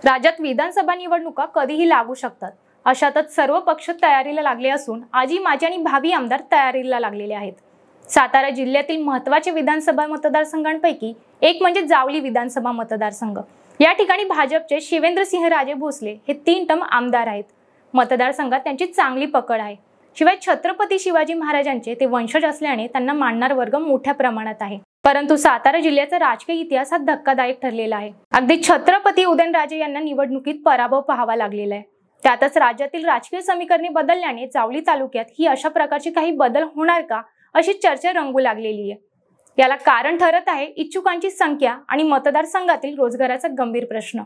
राज्यात विधानसभा निवडणुका कधीही लागू शकतात। अशातच सर्व पक्ष तयारीला लागले असून आजी माजी आणि भावी आमदार तयारीला लागलेले आहेत। सातारा जिल्ह्यातील महत्त्वाचे विधानसभा मतदारसंघांपैकी एक म्हणजे जावली विधानसभा मतदारसंघ। या ठिकाणी भाजपचे शिवेंद्रसिंहराजे भोसले हे 3 टर्म आमदार आहेत। मतदारसंघात त्यांची चांगली पकड आहे। शिवाय छत्रपती शिवाजी महाराजांचे ते वंशज असल्याने त्यांना मानणारा वर्ग मोठ्या प्रमाणात आहे। परंतु सातारा जिल्ह्याचा राजकीय इतिहास हा धक्कादायक ठरलेला आहे। अगदी छत्रपती उदयनराजे यांना निवडणुकीत पराभव पाहावा लागलेला आहे। त्यातच राज्यातील राजकीय समीकरणे बदलल्याने जावली तालुक्यात ही अशा प्रकारचे काही बदल होणार का अशी चर्चा रंगू लागलेली आहे। याला कारण ठरत आहे इच्छुकांची संख्या आणि मतदारसंघातील रोजगाराचा गंभीर प्रश्न।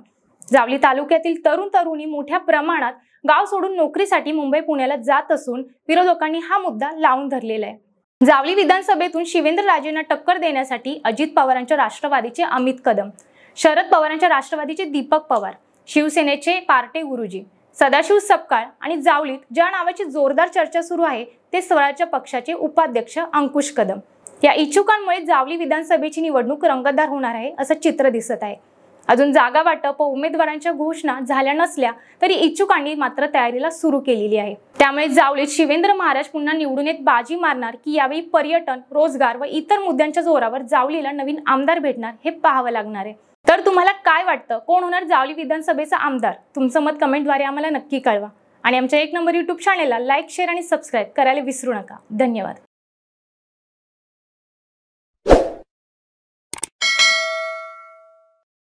जावली तालुक्यातील तरुण तरुणी मोठ्या प्रमाणात गाव सोडून नोकरीसाठी मुंबई पुण्याला जात असून विरोधकांनी हा मुद्दा लावून धरलेला आहे। जावली विधानसभेतून शिवेंद्रराजेंना टक्कर देण्यासाठी अजित पवारांच्या राष्ट्रवादीचे अमित कदम, शरद पवारांच्या राष्ट्रवादीचे दीपक पवार, शिवसेनेचे पार्टे गुरुजी, सदाशिव सपकाळ आणि जावलीत ज्या नावाची जोरदार चर्चा सुरू आहे ते स्वराज्य पक्षाचे उपाध्यक्ष अंकुश कदम। या इच्छुकांमुळे जावली विधानसभेची निवडणूक रंगतदार होणार आहे असं चित्र दिसत आहे। अजून जागा वाटप व उमेदवारांच्या घोषणा झाल्या नसल्या तरी इच्छुकांनी मात्र तयारीला सुरू केलेली आहे। त्यामुळे जावलीत शिवेंद्र महाराज पुन्हा निवडून येत बाजी मारणार की यावेळी पर्यटन, रोजगार व इतर मुद्द्यांच्या जोरावर जावलीला नवीन आमदार भेटणार हे पाहावं लागणार आहे। तर तुम्हाला काय वाटतं, कोण होणार जावली विधानसभेचा आमदार? तुमचं मत कमेंटद्वारे आम्हाला नक्की कळवा आणि आमच्या एक नंबर YouTube चॅनेलला लाईक, शेअर आणि सबस्क्राईब करायला विसरू नका। धन्यवाद।